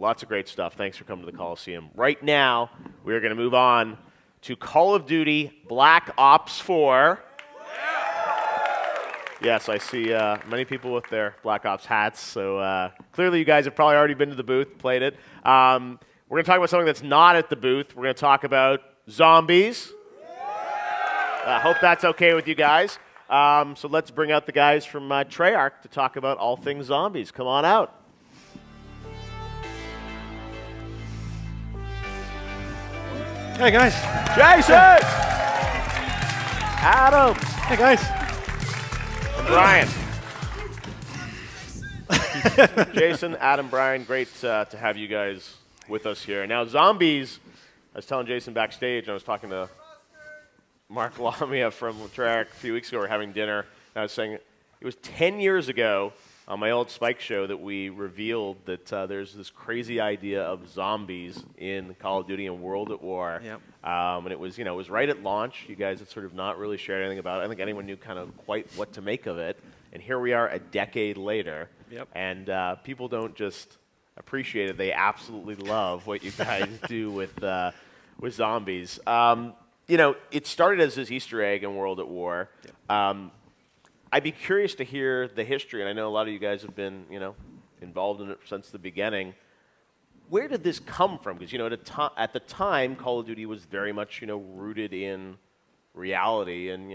Lots of great stuff. Thanks for coming to the Coliseum. Right now, we're going to move on to Call of Duty Black Ops 4. Yes, I see many people with their Black Ops hats, so clearly you guys have probably already been to the booth, played it. We're going to talk about something that's not at the booth. We're going to talk about zombies. I hope that's okay with you guys. So let's bring out the guys from Treyarch to talk about all things zombies. Come on out. Hey guys. Jason! Adam! Hey guys. And Brian. Jason, Adam, Brian, great to have you guys with us here. Now, zombies, I was telling Jason backstage, I was talking to Mark Lamia from Treyarch a few weeks ago. We were having dinner, and I was saying it was 10 years ago on my old Spike show that we revealed that there's this crazy idea of zombies in Call of Duty and World at War. Yep. And it was, it was right at launch. You guys had sort of not really shared anything about it. I don't think anyone knew kind of quite what to make of it. And here we are a decade later. Yep. And people don't just appreciate it. They absolutely love what you guys do with zombies. It started as this Easter egg in World at War. Yep. I'd be curious to hear the history, and I know a lot of you guys have been, involved in it since the beginning. Where did this come from? Because, at the time, Call of Duty was very much, rooted in reality and,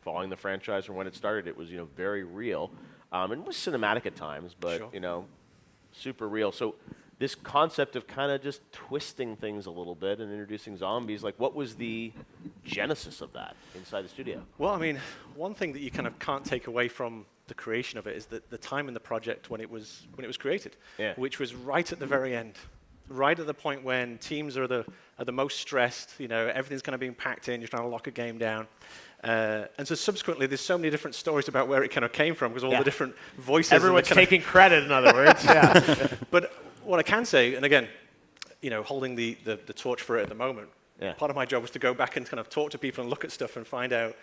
following the franchise from when it started, it was, very real. And it was cinematic at times, but, sure. Super real. So this concept of kind of just twisting things a little bit and introducing zombies, like what was the genesis of that inside the studio? Well, I mean, one thing that you kind of can't take away from the creation of it is that the time in the project when it was created, which was right at the very end, right at the point when teams are the most stressed. Everything's kind of being packed in. You're trying to lock a game down. And so subsequently, there's so many different stories about where it kind of came from because all the different voices. Everyone's taking credit, in other words. Yeah. But what I can say, and again, holding the torch for it at the moment, part of my job was to go back and kind of talk to people and look at stuff and find out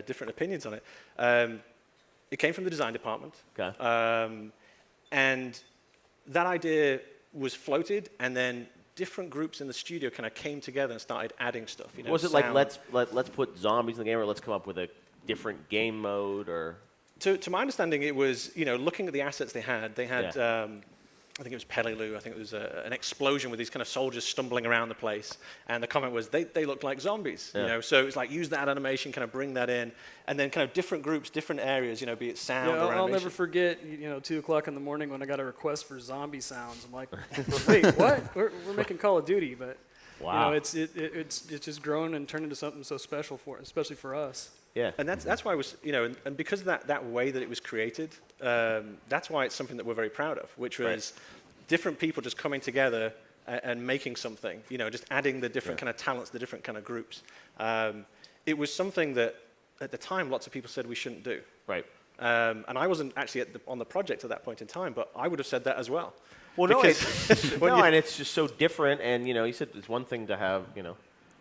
different opinions on it. It came from the design department. Okay. And that idea was floated, and then different groups in the studio kind of came together and started adding stuff. Was it like let's put zombies in the game, or let's come up with a different game mode, or? To my understanding, it was looking at the assets they had. They had I think it was Peleliu. I think it was an explosion with these kind of soldiers stumbling around the place, and the comment was they looked like zombies. So it's like use that animation, kind of bring that in, and then kind of different groups, different areas. Be it sound or animation. I'll never forget. 2:00 in the morning when I got a request for zombie sounds. I'm like, wait, what? We're making Call of Duty, but wow, it's just grown and turned into something so special especially for us. Yeah, and that's why it was and because of that way that it was created, that's why it's something that we're very proud of, which was different people just coming together and making something. Just adding the different kind of talents, the different kind of groups. It was something that at the time lots of people said we shouldn't do. Right. And I wasn't actually on the project at that point in time, but I would have said that as well. Well, no, and it's just so different. And you said it's one thing to have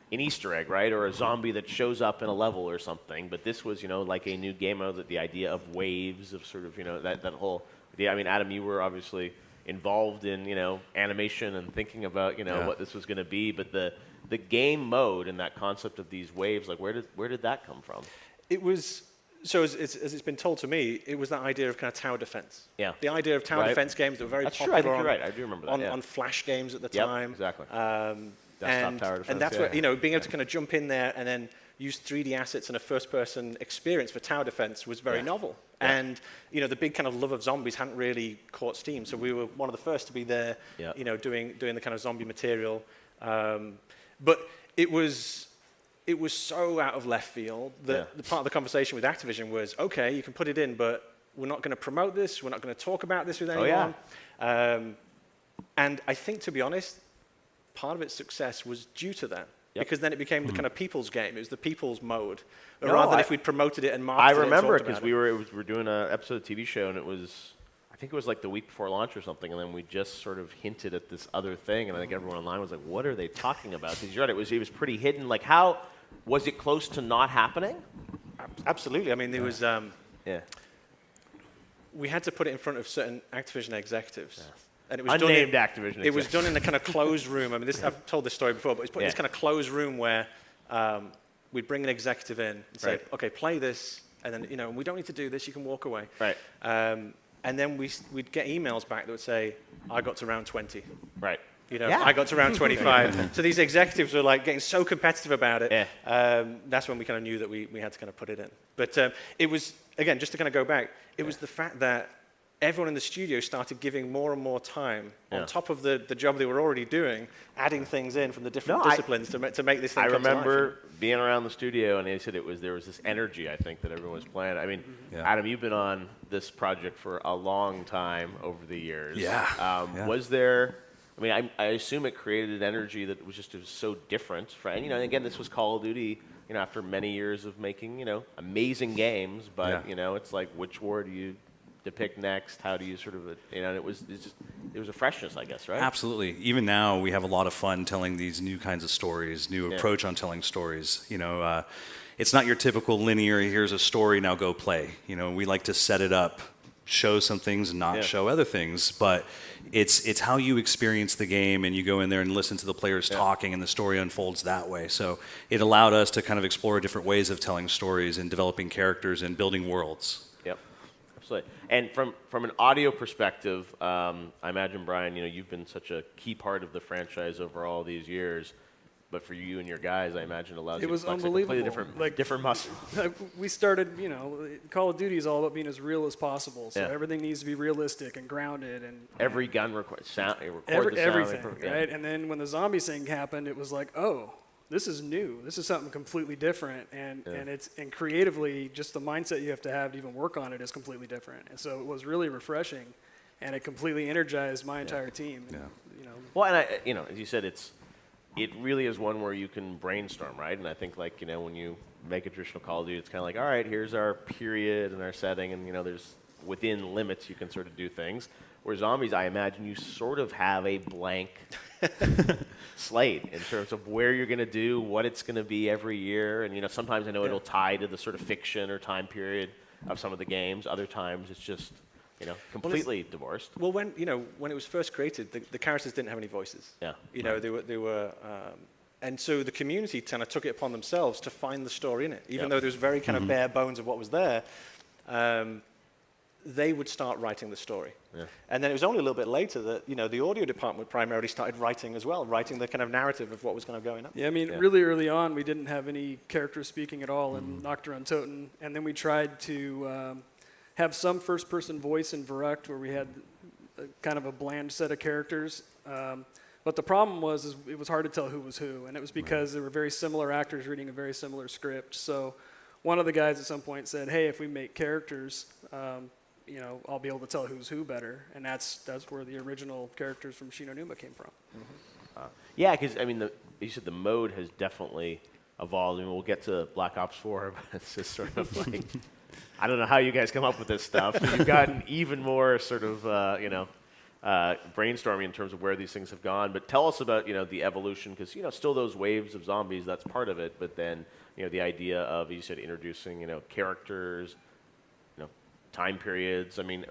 an Easter egg, right, or a zombie that shows up in a level or something. But this was, like a new game mode, that the idea of waves of sort of, that whole idea. I mean, Adam, you were obviously involved in, animation and thinking about, what this was going to be. But the game mode and that concept of these waves, like where did that come from? It was. So as it's been told to me, it was that idea of kind of tower defense. Yeah. The idea of tower defense games that were very popular. That's true. I think you're right. I do remember that. On Flash games at the yep, time. Exactly. And tower defense, that's where being able to kind of jump in there and then use 3D assets and a first-person experience for tower defense was very novel. Yeah. And the big kind of love of zombies hadn't really caught steam, so we were one of the first to be there. Doing the kind of zombie material. But it was so out of left field that the part of the conversation with Activision was, okay, you can put it in, but we're not going to promote this. We're not going to talk about this with anyone. And I think, to be honest, part of its success was due to that. Yep. Because then it became the kind of people's game. It was the people's mode. Rather than if we'd promoted it and marketed it. I remember it because we were doing an episode of a TV show, and I think it was like the week before launch or something, and then we just sort of hinted at this other thing, and I think everyone online was like, what are they talking about? Because you're right, it was pretty hidden. Like, how was it close to not happening? Absolutely. I mean, there was... we had to put it in front of certain Activision executives. And it was Unnamed done Activision It was executive. done in a kind of closed room. I mean, I've told this story before, but it's put in this kind of closed room where we'd bring an executive in and say, Right. okay, play this, and then, we don't need to do this, you can walk away. Right. And then we'd get emails back that would say, I got to round 20. Right. Yeah. I got to round 25. So these executives were like getting so competitive about it. Yeah. That's when we kind of knew that we had to kind of put it in. But it was, again, just to kind of go back, it was the fact that everyone in the studio started giving more and more time on top of the job they were already doing, adding things in from the different disciplines to make this thing I come to life. remember being around the studio, and they said there was this energy, I think, that everyone was playing. I mean, Adam, you've been on this project for a long time over the years. Yeah. Was there? I mean, I assume it created an energy that was so different. And again, this was Call of Duty. After many years of making amazing games, but it's like, which war do you depict next? How do you sort of and it was a freshness, I guess, right? Absolutely. Even now, we have a lot of fun telling these new kinds of stories, new approach on telling stories. It's not your typical linear, here's a story, now go play. We like to set it up, show some things and not show other things, but it's how you experience the game, and you go in there and listen to the players talking, and the story unfolds that way. So it allowed us to kind of explore different ways of telling stories and developing characters and building worlds. Yep, absolutely. And from an audio perspective, I imagine, Brian, you've been such a key part of the franchise over all these years. But for you and your guys, I imagine it allows you to flex a completely different muscle. We started, Call of Duty is all about being as real as possible. So everything needs to be realistic and grounded. And every gun records sound. Everything, right? And then when the zombie thing happened, it was like, oh, this is new. This is something completely different. And creatively, just the mindset you have to even work on it is completely different. And so it was really refreshing, and it completely energized my entire team. And, Well, and as you said, it really is one where you can brainstorm, right? And I think, when you make a traditional Call of Duty, it's kind of like, all right, here's our period and our setting, and, there's within limits you can sort of do things. Whereas zombies, I imagine you sort of have a blank slate in terms of where you're going to do, what it's going to be every year. And, sometimes I know it'll tie to the sort of fiction or time period of some of the games. Other times it's just completely divorced. Well, when it was first created, the characters didn't have any voices. Yeah. They were, and so the community kind of took it upon themselves to find the story in it, even though there was very kind of bare bones of what was there. They would start writing the story. Yeah. And then it was only a little bit later that the audio department primarily started writing as well, writing the kind of narrative of what was kind of going on. Yeah, I mean, really early on, we didn't have any characters speaking at all in Nocturne Toten, and then we tried to have some first-person voice in Verrückt, where we had kind of a bland set of characters. But the problem was it was hard to tell who was who, and it was because there were very similar actors reading a very similar script. So one of the guys at some point said, hey, if we make characters, I'll be able to tell who's who better. And that's where the original characters from Shinonuma came from. Yeah, because, you said the mode has definitely evolved. We'll get to Black Ops 4, but it's just sort of like... I don't know how you guys come up with this stuff. But you've gotten even more sort of, brainstorming in terms of where these things have gone. But tell us about, the evolution, because, still those waves of zombies, that's part of it. But then, the idea of, you said, introducing, characters, time periods. I mean,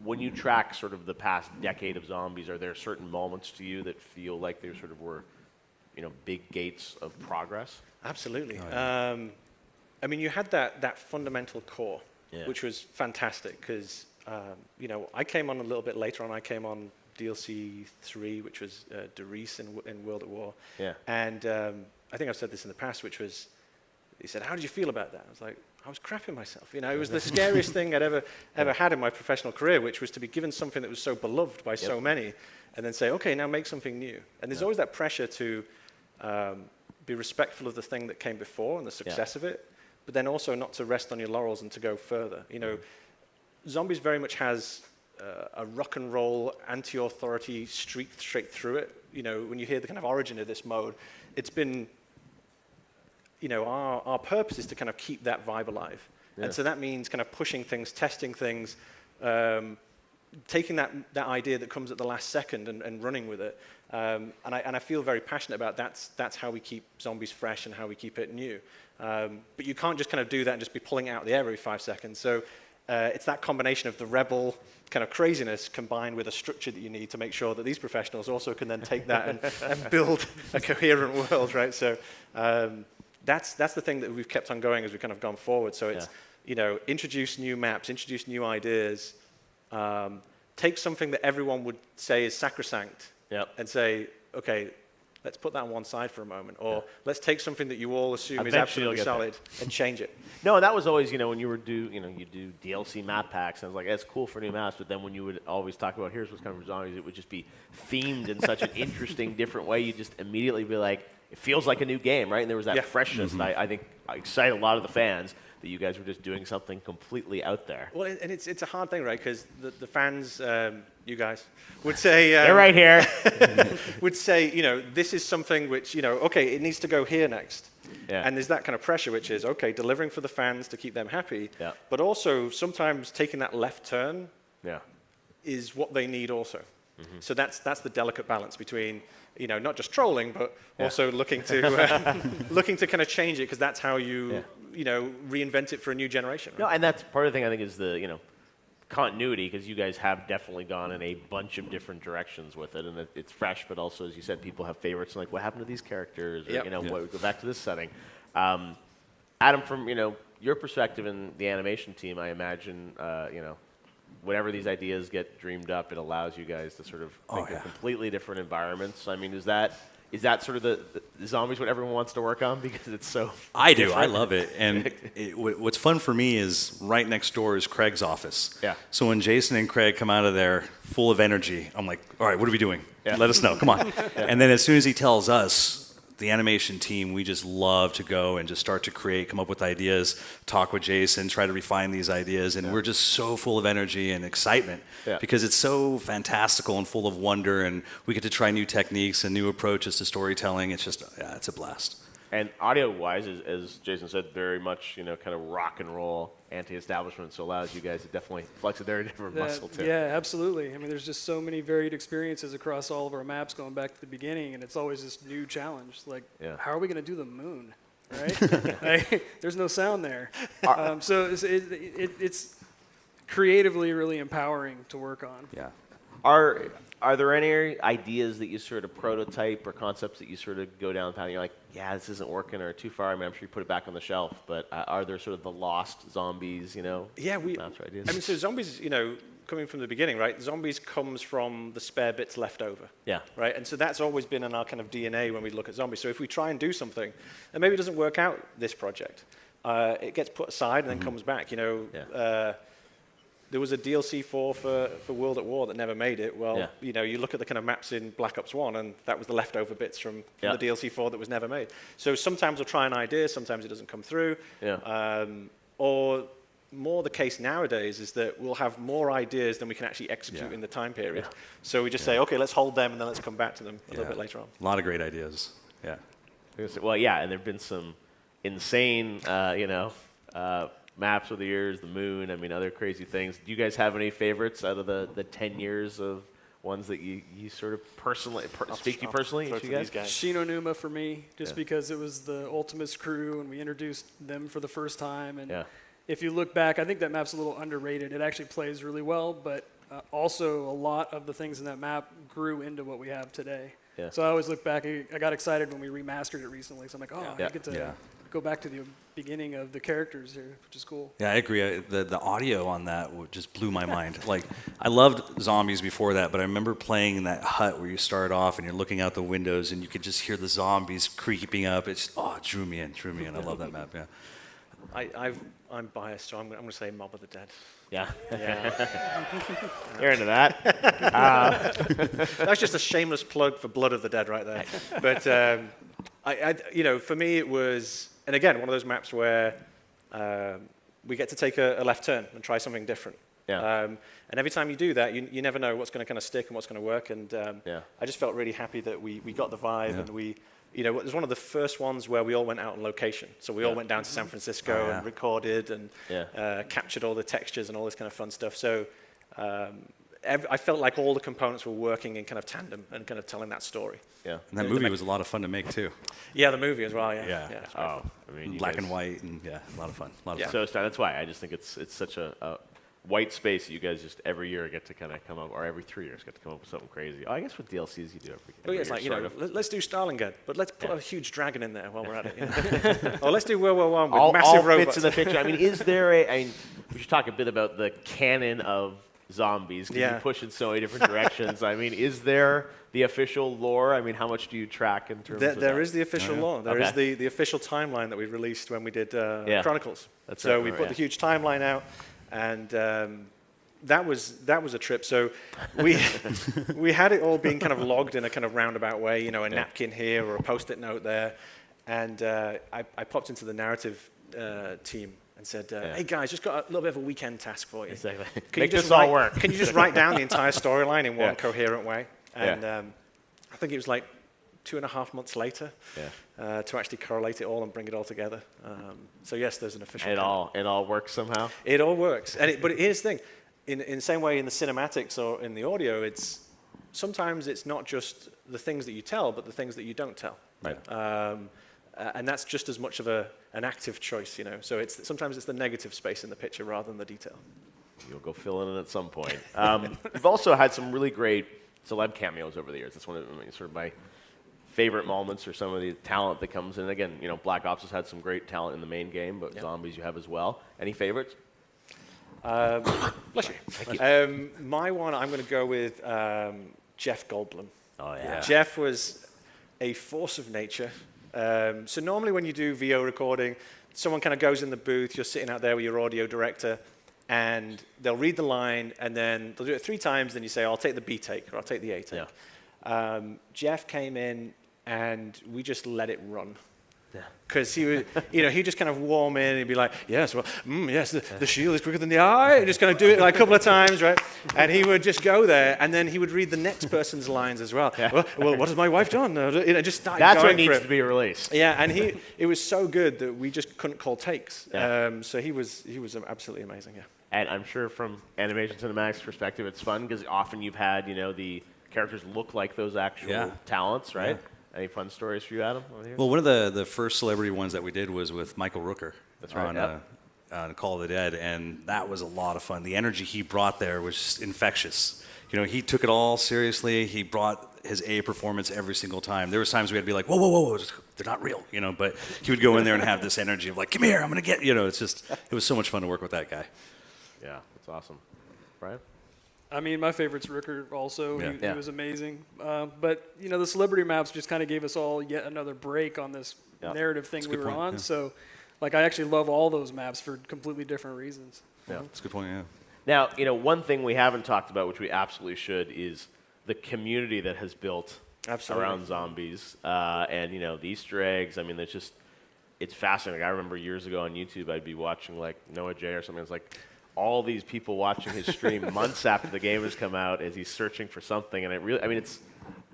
when you track sort of the past decade of zombies, are there certain moments to you that feel like they sort of were, big gates of progress? Absolutely. You had that fundamental core, which was fantastic because, I came on a little bit later on. I came on DLC 3, which was Derice in World at War. Yeah. And I think I've said this in the past, which was, he said, how did you feel about that? I was like, I was crapping myself. It was the scariest thing I'd ever had in my professional career, which was to be given something that was so beloved by so many, and then say, okay, now make something new. And there's always that pressure to be respectful of the thing that came before and the success of it, but then also not to rest on your laurels and to go further. Zombies very much has a rock and roll, anti-authority streak straight through it. When you hear the kind of origin of this mode, it's been, our purpose is to kind of keep that vibe alive. Yeah. And so that means kind of pushing things, testing things, taking that idea that comes at the last second and running with it. And I feel very passionate about that's how we keep zombies fresh and how we keep it new. But you can't just kind of do that and just be pulling it out of the air every 5 seconds. So it's that combination of the rebel kind of craziness combined with a structure that you need to make sure that these professionals also can then take that and build a coherent world, right? So that's the thing that we've kept on going as we've kind of gone forward. So it's, introduce new maps, introduce new ideas, take something that everyone would say is sacrosanct and say, okay, let's put that on one side for a moment. Or let's take something that you all assume is absolutely solid and change it. No, that was always, when you you do DLC map packs, and I was like, that's cool for new maps, but then when you would always talk about, here's what's coming from zombies, it would just be themed in such an interesting, different way. You'd just immediately be like, it feels like a new game, right? And there was that freshness that I think excited a lot of the fans, that you guys were just doing something completely out there. Well, and it's a hard thing, right? Because the fans, you guys, would say... they're right here. would say, this is something which, okay, it needs to go here next. Yeah. And there's that kind of pressure, which is, okay, delivering for the fans to keep them happy. Yeah. But also, sometimes taking that left turn Yeah. is what they need also. So that's the delicate balance between, not just trolling, but also looking to kind of change it, because that's how you, reinvent it for a new generation. Right? No, and that's part of the thing I think is the, continuity, because you guys have definitely gone in a bunch of different directions with it, and it's fresh, but also, as you said, people have favorites, and like, what happened to these characters, or, what, go back to this setting. Adam, from, your perspective in the animation team, I imagine, whenever these ideas get dreamed up, it allows you guys to sort of think of completely different environments. I mean, is that sort of the zombies what everyone wants to work on, because it's so I do. I love it. And what's fun for me is right next door is Craig's office. Yeah. So when Jason and Craig come out of there full of energy, I'm like, all right, what are we doing? Yeah. Let us know. Come on. And then as soon as he tells us, the animation team, we just love to go and just start to create, come up with ideas, talk with Jason, try to refine these ideas, and we're just so full of energy and excitement because it's so fantastical and full of wonder, and we get to try new techniques and new approaches to storytelling. It's just, it's a blast. And audio-wise, as Jason said, very much, kind of rock and roll, anti-establishment, so allows you guys to definitely flex a very different muscle, too. Yeah, absolutely. I mean, there's just so many varied experiences across all of our maps going back to the beginning, and it's always this new challenge. Like, how are we going to do the moon, right? There's no sound there. So it's creatively really empowering to work on. Yeah. Are there any ideas that you sort of prototype or concepts that you sort of go down the path and you're like, yeah, this isn't working, or too far? I mean, I'm sure you put it back on the shelf, but are there sort of the lost zombies, Yeah, maps or ideas? I mean, so zombies, coming from the beginning, right? Zombies comes from the spare bits left over. Yeah. Right? And so that's always been in our kind of DNA when we look at zombies. So if we try and do something, and maybe it doesn't work out this project, it gets put aside and then comes back. There was a DLC for World at War that never made it. Well, you look at the kind of maps in Black Ops 1, and that was the leftover bits from the DLC 4 that was never made. So sometimes we'll try an idea, sometimes it doesn't come through. Yeah. Or more the case nowadays is that we'll have more ideas than we can actually execute in the time period. Yeah. So we just say, okay, let's hold them, and then let's come back to them a little bit later on. A lot of great ideas. Yeah. Well, yeah, and there have been some insane, maps over the years, the moon, other crazy things. Do you guys have any favorites out of the 10 years of ones that you sort of personally, speak to you personally, each of you guys? Shinonuma for me, just because it was the Ultimus crew, and we introduced them for the first time. And if you look back, I think that map's a little underrated. It actually plays really well, but also a lot of the things in that map grew into what we have today. Yeah. So I always look back, I got excited when we remastered it recently. So I'm like, I get to go back to the beginning of the characters here, which is cool. Yeah, I agree. The audio on that just blew my mind. Like, I loved zombies before that, but I remember playing in that hut where you start off and you're looking out the windows and you could just hear the zombies creeping up. It drew me in. I love that map. Yeah. I'm biased, so I'm going to say Mob of the Dead. Yeah. You're into that. That's just a shameless plug for Blood of the Dead right there. But for me it was, and again, one of those maps where we get to take a left turn and try something different. Yeah. And every time you do that, you never know what's going to kind of stick and what's going to work. And I just felt really happy that we got the vibe, and it was one of the first ones where we all went out on location. So we all went down to San Francisco and recorded and captured all the textures and all this kind of fun stuff. So I felt like all the components were working in kind of tandem and kind of telling that story. Yeah. And that movie was a lot of fun to make too. Yeah, the movie as well. Yeah. Black and white, and a lot of fun. So that's why I just think it's such a white space that you guys just every year get to kind of come up, or every 3 years get to come up with something crazy. Oh, I guess with DLCs you do every Yeah, it's year, like, sort of. let's do Stalingrad, but let's put a huge dragon in there while we're at it. Or let's do World War I with all massive fits robots. in the picture. I mean, is there a? I mean, we should talk a bit about the canon of zombies. Because you push in so many different directions. I mean, is there the official lore? I mean, how much do you track in terms of that? There is the official lore. There is Okay. the official timeline that we released when we did Chronicles. That's so right, we right, put the huge timeline out, and that was a trip. So we we had it all being kind of logged in a kind of roundabout way, you know, a napkin here or a post-it note there, and I popped into the narrative team and said, "Hey guys, just got a little bit of a weekend task for you. Exactly. Can Make you just this all work." Can you just write down the entire storyline in one coherent way?" And I think it was like 2.5 months later to actually correlate it all and bring it all together. So yes, there's an official. It all works somehow. It all works, but here's the thing: in the same way in the cinematics or in the audio, sometimes it's not just the things that you tell, but the things that you don't tell. Right. And that's just as much of an active choice, you know. So sometimes it's the negative space in the picture rather than the detail. You'll go fill in at some point. We've also had some really great celeb cameos over the years. That's one of sort of my favorite moments, or some of the talent that comes in. Again, you know, Black Ops has had some great talent in the main game, but Zombies you have as well. Any favorites? Bless you. My one, I'm going to go with Jeff Goldblum. Oh yeah. Jeff was a force of nature. So normally when you do VO recording, someone kind of goes in the booth, you're sitting out there with your audio director, and they'll read the line, and then they'll do it 3 times, then you say, I'll take the B take, or I'll take the A take. Yeah. Jeff came in, and we just let it run. Yeah. Because he would, you know, he'd just kind of warm in and he'd be like, yes, well, yes, the shield is quicker than the eye, and just kind of do it like a couple of times, right? And he would just go there, and then he would read the next person's lines as well. Yeah. Well, what has my wife done? You know, just started That's going what for needs it. to be released. Yeah, and it was so good that we just couldn't call takes. Yeah. So he was absolutely amazing, yeah. And I'm sure from animation cinematics perspective, it's fun because often you've had, you know, the characters look like those actual talents, right? Yeah. Any fun stories for you, Adam? Well, one of the first celebrity ones that we did was with Michael Rooker. That's right, On Call of the Dead, and that was a lot of fun. The energy he brought there was just infectious. You know, he took it all seriously. He brought his A performance every single time. There was times we had to be like, whoa, they're not real, you know, but he would go in there and have this energy of like, come here, I'm going to get, you know, it was so much fun to work with that guy. Yeah, that's awesome. Brian? I mean, my favorite's Rooker also. Yeah. He was amazing. But, you know, the celebrity maps just kind of gave us all yet another break on this narrative thing we were on. Yeah. So, like, I actually love all those maps for completely different reasons. Yeah, that's a good point, yeah. Now, you know, one thing we haven't talked about, which we absolutely should, is the community that has built around zombies. And, you know, the Easter eggs, I mean, it's fascinating. I remember years ago on YouTube, I'd be watching, like, Noah J or something. It's like all these people watching his stream months after the game has come out as he's searching for something. And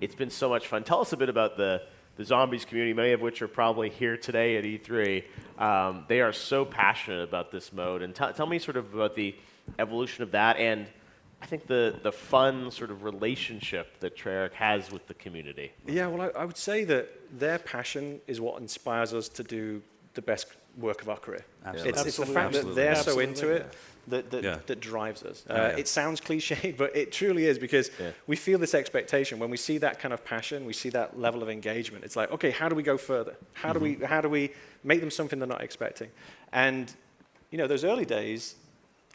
it's been so much fun. Tell us a bit about the zombies community, many of which are probably here today at E3. They are so passionate about this mode. And tell me sort of about the evolution of that, and I think the fun sort of relationship that Treyarch has with the community. Yeah, well, I would say that their passion is what inspires us to do the best work of our career. Absolutely. It's the fact that they're so into it that drives us. It sounds cliched, but it truly is, because we feel this expectation. When we see that kind of passion, we see that level of engagement. It's like, okay, how do we go further? How do we make them something they're not expecting? And, you know, those early days,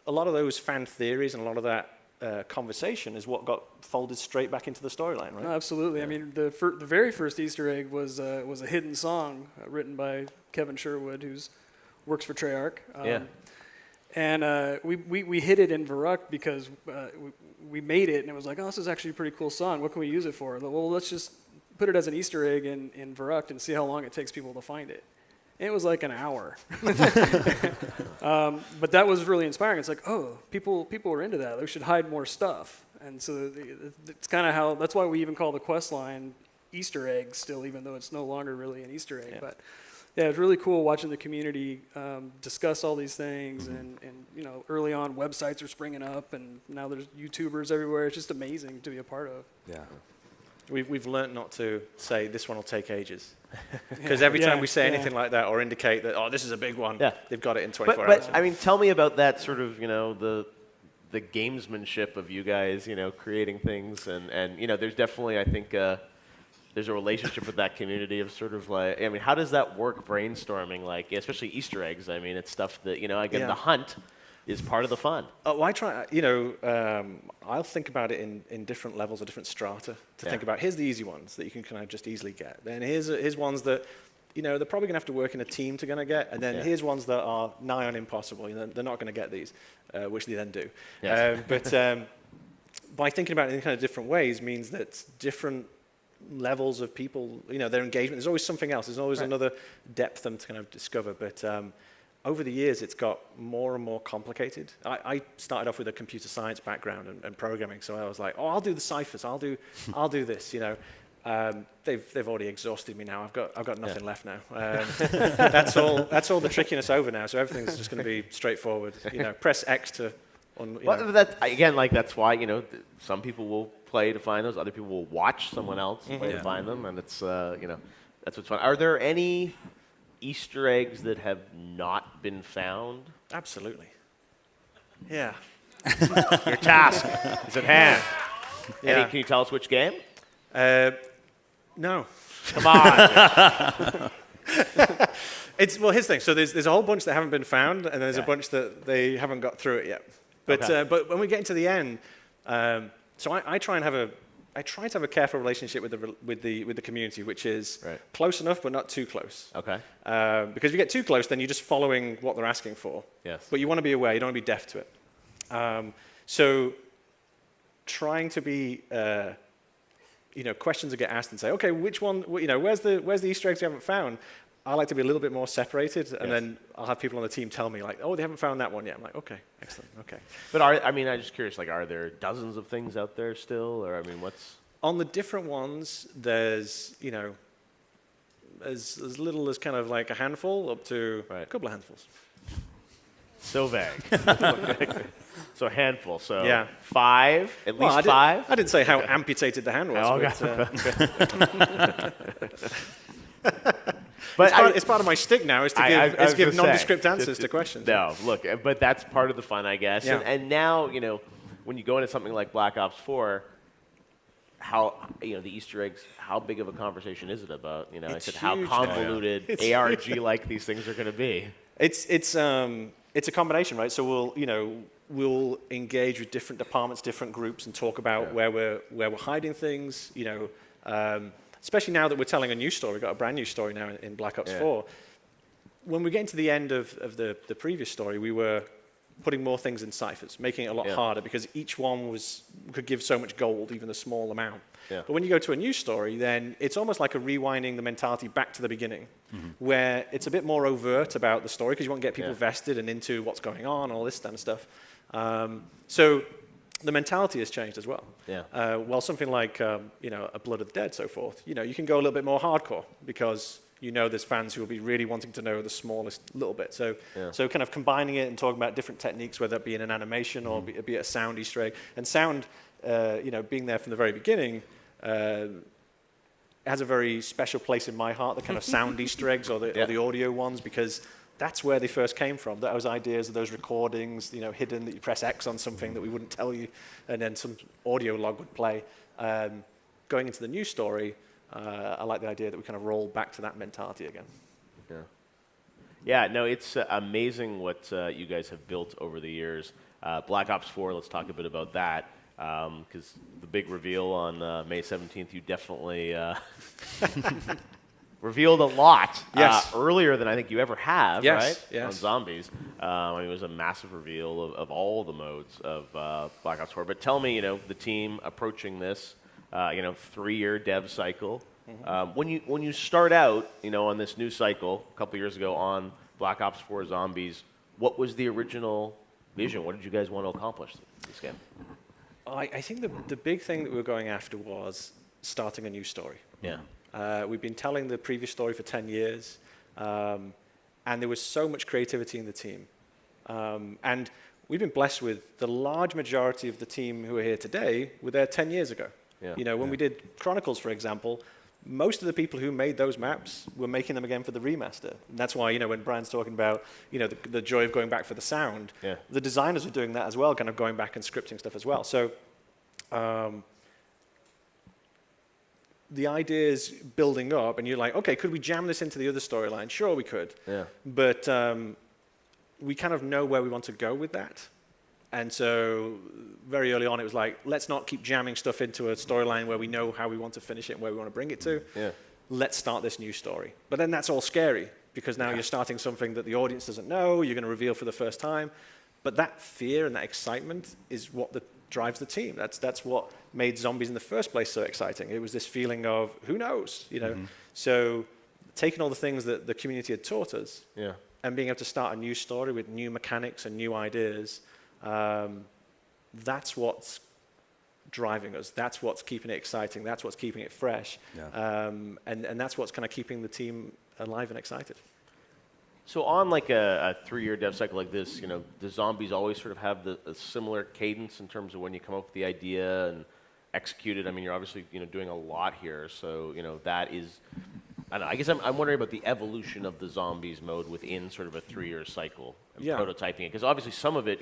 a lot of those fan theories and a lot of that conversation is what got folded straight back into the storyline, right? No, absolutely. Yeah. I mean, the very first Easter egg was a hidden song written by Kevin Sherwood, who works for Treyarch. And we hid it in Verruc because we made it, and it was like, oh, this is actually a pretty cool song. What can we use it for? Well, let's just put it as an Easter egg in Verruc and see how long it takes people to find it. And it was like an hour. But that was really inspiring. It's like, oh, people are into that. We should hide more stuff. And so it's kind of how, that's why we even call the quest line Easter egg still, even though it's no longer really an Easter egg. Yeah. But yeah, it's really cool watching the community discuss all these things. And, you know, early on websites are springing up, and now there's YouTubers everywhere. It's just amazing to be a part of. Yeah. We've learned not to say this one will take ages, because every time we say anything like that or indicate that, oh, this is a big one, they've got it in 24 hours. But I mean, tell me about that sort of, you know, the the gamesmanship of you guys, creating things, and there's definitely, I think, there's a relationship with that community of sort of like, I mean, how does that work brainstorming, like, especially Easter eggs? I mean, it's stuff that, again, the hunt is part of the fun. Well, I try, I'll think about it in different levels or different strata to think about. Here's the easy ones that you can kind of just easily get. Then here's ones that, they're probably going to have to work in a team to going to get. And then here's ones that are nigh on impossible. They're not going to get these, which they then do. Yes. But by thinking about it in kind of different ways means that different levels of people, their engagement, there's always something else. There's always another depth them to kind of discover. But over the years, it's got more and more complicated. I started off with a computer science background and programming, so I was like, I'll do the ciphers, I'll do this, They've already exhausted me now. I've got nothing left now. That's all the trickiness over now. So everything's just going to be straightforward. Press X to. That's why some people will play to find those. Other people will watch someone else play to find them, and it's that's what's fun. Are there any Easter eggs that have not been found? Absolutely. Yeah. Your task is at hand. Yeah. Can you tell us which game? No. Come on. Here's the thing. So there's a whole bunch that haven't been found, and there's a bunch that they haven't got through it yet. But when we get into the end, so I try to have a careful relationship with the community, which is close enough but not too close. Okay. Because if you get too close, then you're just following what they're asking for. Yes. But you want to be aware. You don't want to be deaf to it. So trying to be questions that get asked and say, okay, which one? Where's the Easter eggs you haven't found? I like to be a little bit more separated, and then I'll have people on the team tell me, like, oh, they haven't found that one yet. I'm like, okay, excellent, okay. But I'm just curious, like, are there dozens of things out there still, or what's? On the different ones, there's, as little as kind of like a handful up to a couple of handfuls. So vague. So a handful. So 5, at Well, least 5. I didn't say how amputated the hand was. But it's part of my shtick now is to give nondescript answers to questions. No, look, but that's part of the fun, I guess. Yeah. And now, when you go into something like Black Ops 4, how the Easter eggs, how big of a conversation is it about? I said how huge. convoluted ARG-like these things are going to be. It's a combination, right? So we'll engage with different departments, different groups, and talk about where we're hiding things. Especially now that we're telling a new story. We've got a brand new story now in Black Ops 4. When we get into the end of the previous story, we were putting more things in ciphers, making it a lot harder because each one could give so much gold, even a small amount. Yeah. But when you go to a new story, then it's almost like a rewinding the mentality back to the beginning, where it's a bit more overt about the story because you want to get people vested and into what's going on, all this kind of stuff. So the mentality has changed as well. Yeah. Well, something like a Blood of the Dead, so forth. You can go a little bit more hardcore because there's fans who will be really wanting to know the smallest little bit. So kind of combining it and talking about different techniques, whether it be in an animation or be it a sound Easter egg. And sound, being there from the very beginning, has a very special place in my heart. The kind of sound Easter eggs or the audio ones, because that's where they first came from. Those ideas of those recordings, hidden, that you press X on something that we wouldn't tell you, and then some audio log would play. Going into the new story, I like the idea that we kind of roll back to that mentality again. Yeah, no, it's amazing what you guys have built over the years. Black Ops 4, let's talk a bit about that, because the big reveal on May 17th, you definitely revealed a lot earlier than I think you ever have, right? Yes. On Zombies. It was a massive reveal of all the modes of Black Ops 4. But tell me, the team approaching this, 3-year dev cycle. When you start out, on this new cycle a couple years ago on Black Ops 4 Zombies, what was the original vision? What did you guys want to accomplish in this game? I think the big thing that we were going after was starting a new story. Yeah. We've been telling the previous story for 10 years, and there was so much creativity in the team. And we've been blessed with the large majority of the team who are here today were there 10 years ago. When we did Chronicles, for example, most of the people who made those maps were making them again for the remaster. And that's why, when Brian's talking about, the joy of going back for the sound, the designers were doing that as well, kind of going back and scripting stuff as well. So the idea's building up, and you're like, okay, could we jam this into the other storyline? Sure, we could. Yeah. But we kind of know where we want to go with that. And so very early on, it was like, let's not keep jamming stuff into a storyline where we know how we want to finish it and where we want to bring it to. Yeah. Let's start this new story. But then that's all scary, because now you're starting something that the audience doesn't know, you're going to reveal for the first time. But that fear and that excitement is what drives the team. That's what made Zombies in the first place so exciting. It was this feeling of, who knows? So taking all the things that the community had taught us and being able to start a new story with new mechanics and new ideas, that's what's driving us. That's what's keeping it exciting. That's what's keeping it fresh. And that's what's kind of keeping the team alive and excited. So on like a 3-year dev cycle like this, the Zombies always sort of have a similar cadence in terms of when you come up with the idea and execute it. I mean, you're obviously doing a lot here, so that is. I don't know, I guess I'm wondering about the evolution of the Zombies mode within sort of a 3-year cycle and prototyping it, because obviously some of it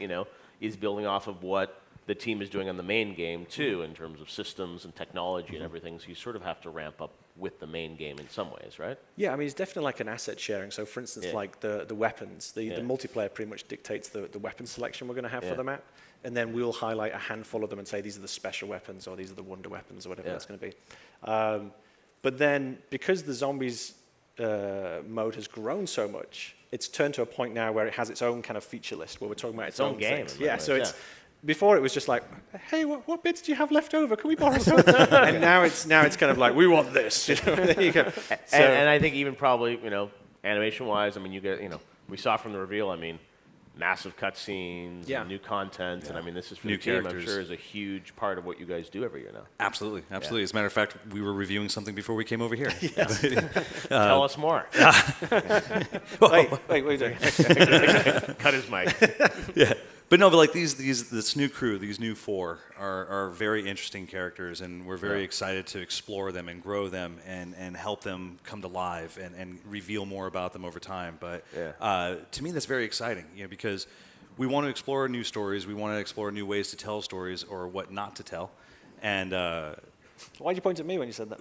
is building off of what the team is doing on the main game too, in terms of systems and technology and everything. So you sort of have to ramp up with the main game in some ways, right? Yeah, I mean, it's definitely like an asset sharing. So for instance, like the weapons, the multiplayer pretty much dictates the weapon selection we're going to have for the map. And then we'll highlight a handful of them and say, these are the special weapons, or these are the wonder weapons, or whatever that's going to be. But then, because the Zombies mode has grown so much, it's turned to a point now where it has its own kind of feature list, where we're talking about its own game. Yeah, so it's before it was just like, hey, what bits do you have left over? Can we borrow some? And now it's kind of like, we want this. There you go. So, and I think even probably animation-wise, I mean, you get we saw from the reveal. I mean, massive cutscenes, new content, and I mean, this is for New the team, characters. I'm sure, is a huge part of what you guys do every year now. Absolutely. As a matter of fact, we were reviewing something before we came over here. Tell us more. wait. Cut his mic. Yeah. But no, but like this new crew, these new 4 are very interesting characters, and we're very excited to explore them and grow them and help them come to life and reveal more about them over time. But to me, that's very exciting, because we want to explore new stories, we want to explore new ways to tell stories or what not to tell, and. Why'd you point at me when you said that?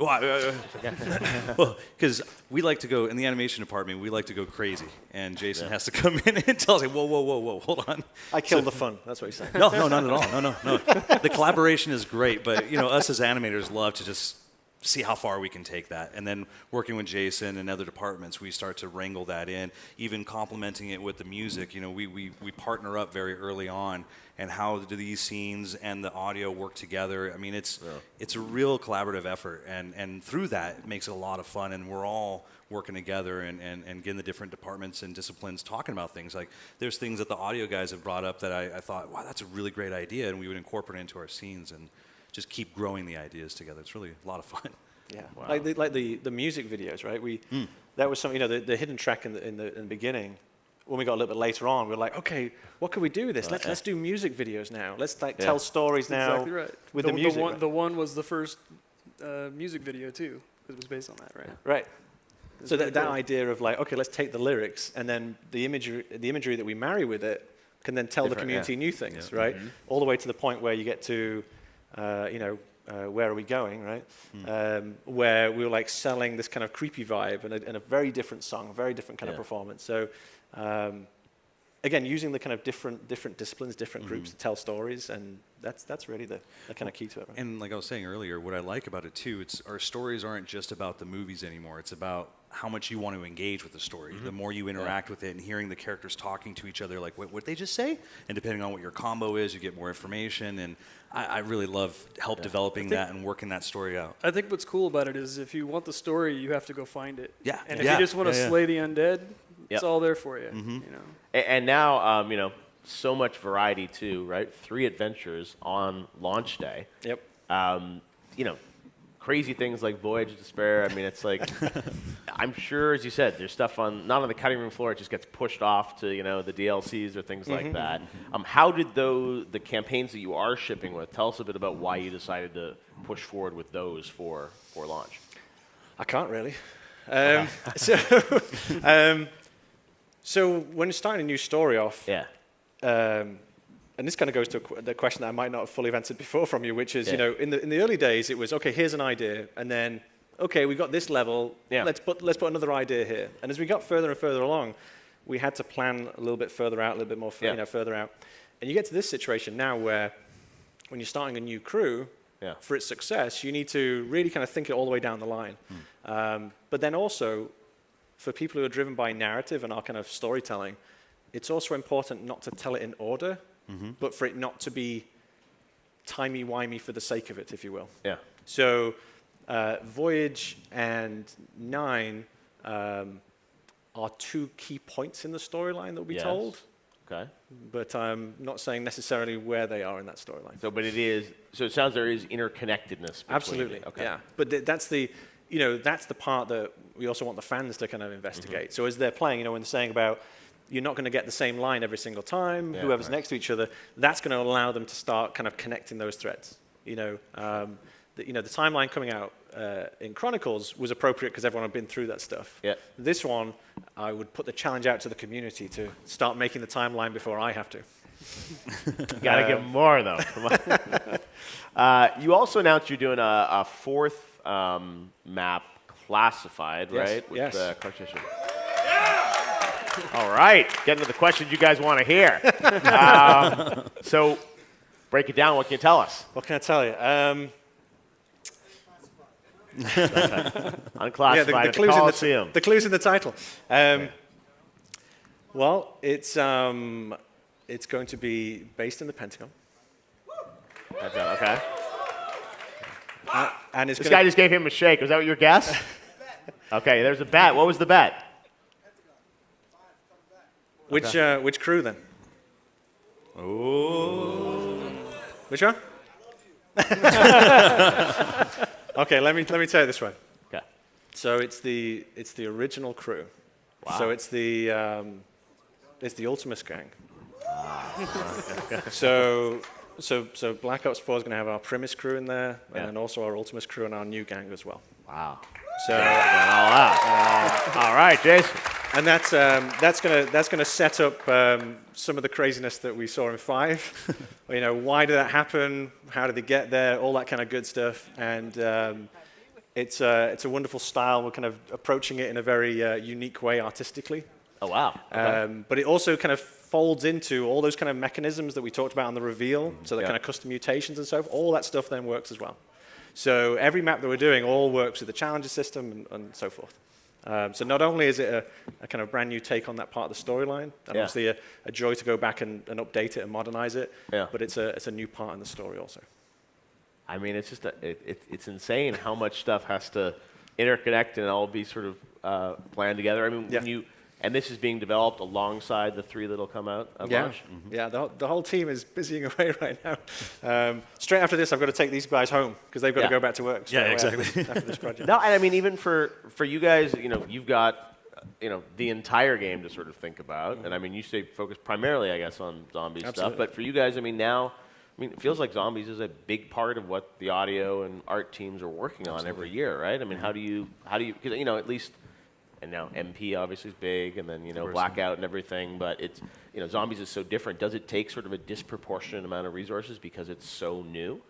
Well, because we like to go, in the animation department, we like to go crazy. And Jason has to come in and tell us, whoa, hold on. I killed the fun. That's what he's saying. No, not at all. No. The collaboration is great, but us as animators love to just see how far we can take that. And then working with Jason and other departments, we start to wrangle that in, even complementing it with the music. We partner up very early on, and how do these scenes and the audio work together? I mean, it's a real collaborative effort, and through that, it makes it a lot of fun, and we're all working together and getting the different departments and disciplines talking about things. Like, there's things that the audio guys have brought up that I thought, wow, that's a really great idea, and we would incorporate into our scenes and just keep growing the ideas together. It's really a lot of fun. Yeah, wow. like the music videos, right? That was something, the hidden track in the beginning. When we got a little bit later on, we were like, okay, what can we do with this? Let's do music videos now. Let's tell stories now. Exactly right. With the music. The one was the first music video too. It was based on that, right? Right. So that cool. idea of like, okay, let's take the lyrics, and then the imagery that we marry with it can then tell the community new things, right? Mm-hmm. All the way to the point where you get to, where are we going, right? Where we were like selling this kind of creepy vibe and a very different song, very different kind of performance. So again, using the kind of different disciplines, different groups to tell stories, and that's really the kind of key to it. Right? And like I was saying earlier, what I like about it too, it's our stories aren't just about the movies anymore. It's about how much you want to engage with the story. The more you interact with it and hearing the characters talking to each other, like what did they just say? And depending on what your combo is, you get more information. And I really love developing that and working that story out. I think what's cool about it is if you want the story, you have to go find it. Yeah. And if you just want to slay the undead, it's all there for you. And now, so much variety too, right? 3 adventures on launch day. Yep. Crazy things like Voyage of Despair. I mean, it's like, I'm sure, as you said, there's stuff not on the cutting room floor. It just gets pushed off to, the DLCs or things like that. How did the campaigns that you are shipping with, tell us a bit about why you decided to push forward with those for launch? I can't really. So, so when you're starting a new story off, Yeah. and this kind of goes to the question that I might not have fully answered before from you, which is, Yeah. you know, in the early days, it was, okay, here's an idea, and then, okay, we got this level, Yeah. let's put another idea here. And as we got further and further along, we had to plan a little bit further out, a little bit more, Yeah. you know, further out. And you get to this situation now where, when you're starting a new crew, Yeah. for its success, you need to really kind of think it all the way down the line. But then also, for people who are driven by narrative and our kind of storytelling, it's also important not to tell it in order, but for it not to be timey-wimey for the sake of it, if you will. Yeah. So Voyage and 9 are two key points in the storyline that will be Yes. told, Okay. but I'm not saying necessarily where they are in that storyline. So, but it is. So it sounds there is interconnectedness. Between Absolutely. Okay. Yeah. But that's the, you know, that's the part that we also want the fans to kind of investigate. So as they're playing, you know, when they're saying about you're not going to get the same line every single time, Yeah, whoever's right. next to each other, that's going to allow them to start kind of connecting those threads. You know, the timeline coming out in Chronicles was appropriate because everyone had been through that stuff. Yeah. This one, I would put the challenge out to the community to start making the timeline before I have to. Got to give more though. Come on. You also announced you're doing a fourth map, classified, Yes, right? With yes. the Cartesian. All right, getting to the questions you guys want to hear. So, break it down. What can you tell us? What can I tell you? Unclassified at the Coliseum. The clues in the title. Well, it's going to be based in the Pentagon, Okay. and it's This gonna, guy just gave him a shake. Was that what your guess? Okay, there's a bet. What was the bet? which crew then? Oh. Which one? Okay, let me tell you this one. Okay. So it's the original crew. Wow. So it's the Ultimus gang. So Black Ops 4 is going to have our Primus crew in there, Yeah. and then also our Ultimus crew and our new gang as well. Wow. So. All out. All right, Jason. And that's gonna set up some of the craziness that we saw in 5. You know, why did that happen? How did they get there? All that kind of good stuff. And it's a wonderful style. We're kind of approaching it in a very unique way artistically. Oh, wow. Okay. But it also kind of folds into all those kind of mechanisms that we talked about on the reveal. So the Yeah. kind of custom mutations and so forth. All that stuff then works as well. So every map that we're doing all works with the challenger system and so forth. So not only is it a kind of brand new take on that part of the storyline, and Yeah. obviously a joy to go back and update it and modernize it, Yeah. but it's a new part in the story also. I mean, it's just it's insane how much stuff has to interconnect and all be sort of planned together. I mean, Yeah. and this is being developed alongside the 3 that'll come out at Yeah, launch. yeah. The whole team is busying away right now. Straight after this, I've got to take these guys home because they've got Yeah. to go back to work. straight Yeah, away exactly. After this project. No, and I mean, even for you guys, you know, you've got the entire game to sort of think about, and I mean, you stay focused primarily, I guess, on zombie stuff. Absolutely. But for you guys, I mean, now. I mean, it feels like zombies is a big part of what the audio and art teams are working on every year, right? I mean, how do you, because, you know, at least, and now MP obviously is big, and then, you know, Blackout and everything, but it's, you know, zombies is so different. Does it take sort of a disproportionate amount of resources because it's so new?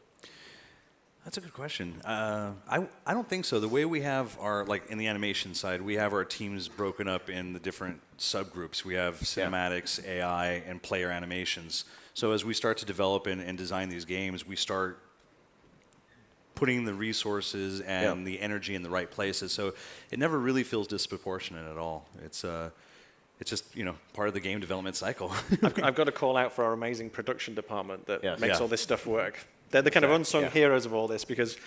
That's a good question. I don't think so. The way we have our, like in the animation side, we have our teams broken up in the different subgroups. We have cinematics, AI, and player animations. So as we start to develop and design these games, we start putting the resources and the energy in the right places. So it never really feels disproportionate at all. It's just, you know, part of the game development cycle. I've got to call out for our amazing production department that Yes. makes Yeah. all this stuff work. They're the kind of unsung heroes of all this because,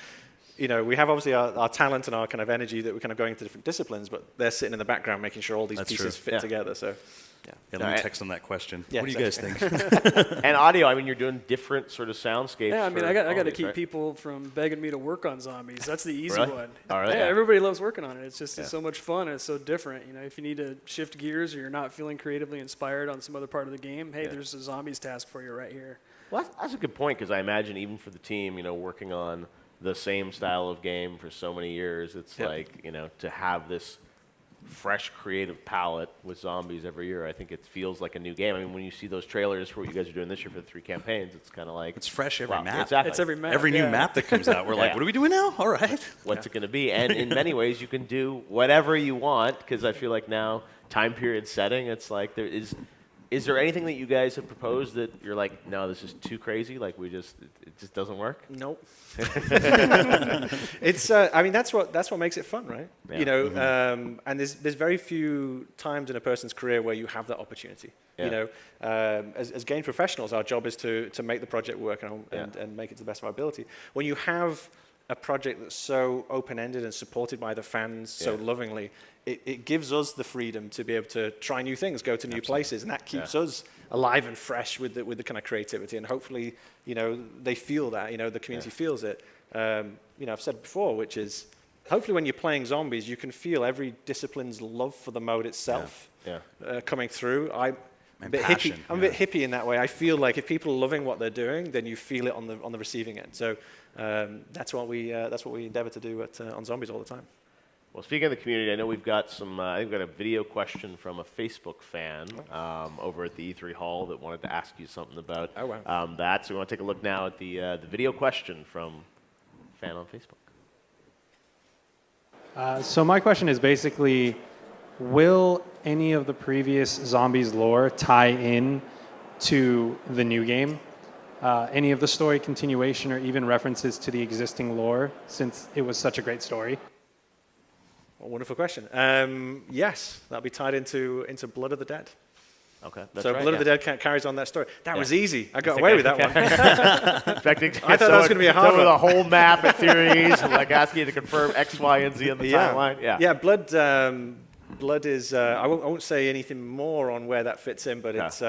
you know, we have obviously our talent and our kind of energy that we're kind of going into different disciplines, but they're sitting in the background making sure all these That's pieces true. fit Yeah. together. So, Yeah, No, let me I- text on that question. Yeah, What do you guys think? And audio, I mean, you're doing different sort of soundscapes. Yeah, I mean, for I got all to these, keep right? people from begging me to work on zombies. That's the easy Really? one. Oh, really? Yeah, Yeah. everybody loves working on it. It's just Yeah. it's so much fun and it's so different. You know, if you need to shift gears or you're not feeling creatively inspired on some other part of the game, hey, there's a zombies task for you right here. Well, that's a good point because I imagine even for the team, you know, working on the same style of game for so many years. It's like, you know, to have this fresh creative palette with zombies every year, I think it feels like a new game. I mean, when you see those trailers for what you guys are doing this year for the 3 campaigns, it's kind of like... It's fresh every map. Exactly. It's every map. Every new map that comes out, we're like, what are we doing now? All right. What's it going to be? And in many ways, you can do whatever you want, because I feel like now, time period setting, it's like there is there anything that you guys have proposed that you're like, no, this is too crazy, like it just doesn't work? Nope. It's I mean that's what makes it fun, right? Yeah. You know, and there's very few times in a person's career where you have that opportunity. Yeah. You know, as game professionals, our job is to make the project work and make it to the best of our ability. When you have a project that's so open-ended and supported by the fans so lovingly, it gives us the freedom to be able to try new things, go to new places, and that keeps us alive and fresh with the kind of creativity. And hopefully, you know, they feel that, you know, the community feels it. You know, I've said before, which is, hopefully when you're playing zombies, you can feel every discipline's love for the mode itself coming through. I'm a bit hippie in that way. I feel like if people are loving what they're doing, then you feel it on the receiving end. So that's what we endeavor to do on Zombies all the time. Well, speaking of the community, I know we've got I think we've got a video question from a Facebook fan over at the E3 Hall that wanted to ask you something about that. So we want to take a look now at the video question from a fan on Facebook. So my question is basically, will any of the previous Zombies lore tie in to the new game? Any of the story continuation or even references to the existing lore, since it was such a great story? A wonderful question. Yes, that'll be tied into Blood of the Dead. Okay, that's so right, Blood of the Dead carries on that story. That was easy. I got It's away okay. with that one. I thought that was going to be a hard one. With a whole map of theories, and like asking you to confirm X, Y, and Z on the timeline. Yeah, Blood is. I won't say anything more on where that fits in, but it's.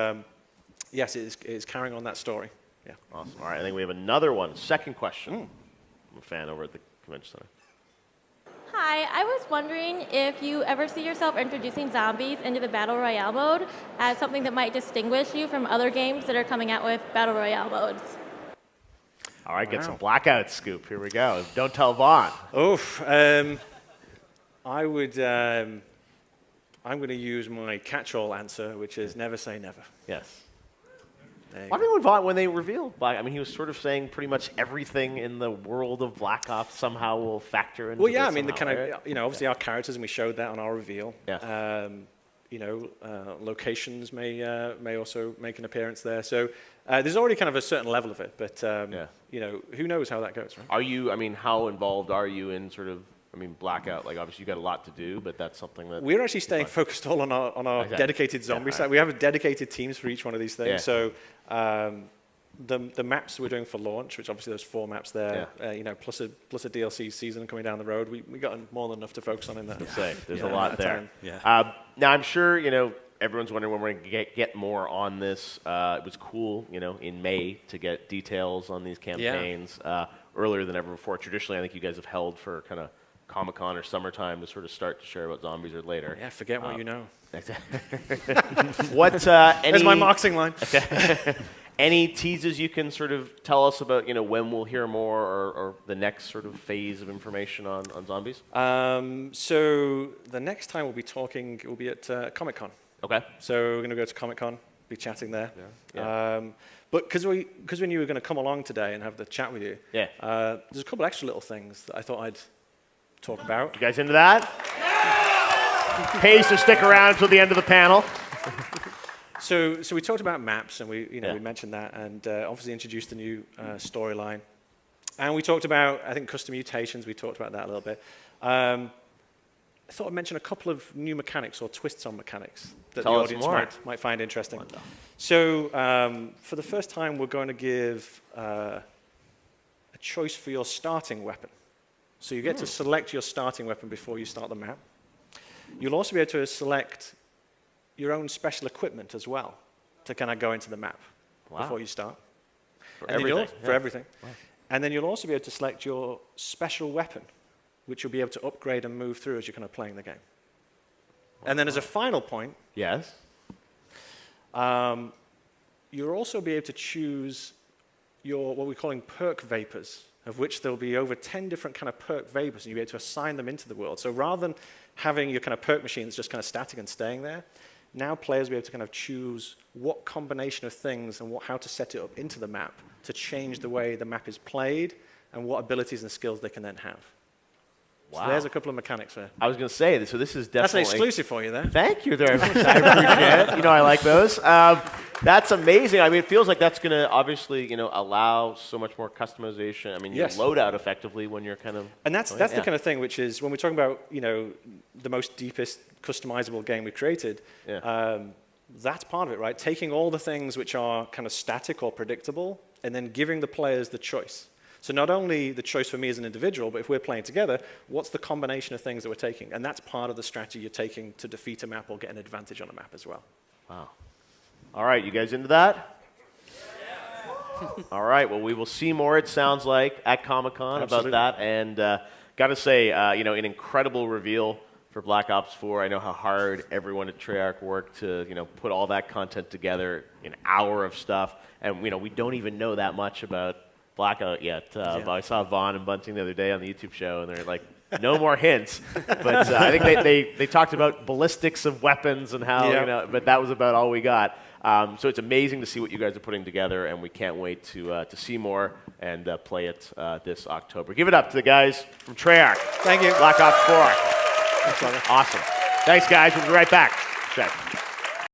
Yes, it's carrying on that story. Yeah. Awesome. All right, I think we have another one. Second question from a fan over at the Convention Center. Hi, I was wondering if you ever see yourself introducing zombies into the Battle Royale mode as something that might distinguish you from other games that are coming out with Battle Royale modes. All right, get some Blackout scoop. Here we go. Don't tell Vaughn. I would. I'm going to use my catch-all answer, which is never say never. Yes. I think when they revealed Black, I mean, he was sort of saying pretty much everything in the world of Black Ops somehow will factor into. Well, yeah, I mean, somehow, the kind right? of, you know, obviously our characters, and we showed that on our reveal. Yeah. You know, locations may also make an appearance there. So there's already kind of a certain level of it, but you know, who knows how that goes, right? Are you? I mean, how involved are you in sort of? I mean, Blackout. Like, obviously, you got a lot to do, but that's something that we're actually staying focused all on our dedicated zombie side. We have dedicated teams for each one of these things. So the maps we're doing for launch, which obviously there's 4 maps there, you know, plus a DLC season coming down the road. We got more than enough to focus on in that. There's a lot there. Yeah. Now I'm sure you know everyone's wondering when we're going to get more on this. It was cool, you know, in May to get details on these campaigns earlier than ever before. Traditionally, I think you guys have held for kind of Comic-Con or summertime to sort of start to share about zombies or later. Yeah, forget what you know. What? There's my marketing line. Any teases you can sort of tell us about, you know, when we'll hear more or the next sort of phase of information on zombies? So the next time we'll be talking, we'll be at Comic-Con. Okay. So we're going to go to Comic-Con, be chatting there. Yeah. But because we knew we were going to come along today and have the chat with you, there's a couple extra little things that I thought I'd talk about. You guys into that? Pays to stick around until the end of the panel. So we talked about maps, and we mentioned that, and obviously introduced the new storyline. And we talked about, I think, custom mutations. We talked about that a little bit. I thought I'd mention a couple of new mechanics or twists on mechanics that the audience might find interesting. So for the first time, we're going to give a choice for your starting weapon. So you get to select your starting weapon before you start the map. You'll also be able to select your own special equipment as well to kind of go into the map before you start. For everything. Wow. And then you'll also be able to select your special weapon, which you'll be able to upgrade and move through as you're kind of playing the game. And then as a final point, you'll also be able to choose your, what we're calling perk vapors of which there'll be over 10 different kind of perk variables, and you'll be able to assign them into the world. So rather than having your kind of perk machines just kind of static and staying there, now players will be able to kind of choose what combination of things and how to set it up into the map to change the way the map is played and what abilities and skills they can then have. Wow. So there's a couple of mechanics there. I was going to say, so this is definitely... That's an exclusive for you there. Thank you very much. I appreciate it. You know, I like those. That's amazing. I mean, it feels like that's going to obviously, allow so much more customization. I mean, Yes. your loadout effectively when you're kind of... And that's the kind of thing, which is when we're talking about, the most deepest customizable game we created, that's part of it, right? Taking all the things which are kind of static or predictable and then giving the players the choice. So not only the choice for me as an individual, but if we're playing together, what's the combination of things that we're taking? And that's part of the strategy you're taking to defeat a map or get an advantage on a map as well. Wow. All right, you guys into that? All right, well, we will see more, it sounds like, at Comic-Con about that. And got to say, an incredible reveal for Black Ops 4. I know how hard everyone at Treyarch worked to, put all that content together, an hour of stuff. And, we don't even know that much about Blackout yet. I saw Vaughn and Bunting the other day on the YouTube show, and they're like, no more hints. But I think they talked about ballistics of weapons and how, but that was about all we got. So it's amazing to see what you guys are putting together, and we can't wait to see more and play it this October. Give it up to the guys from Treyarch. Thank you. Black Ops 4. Thanks, brother. Awesome. Thanks, guys. We'll be right back. Check.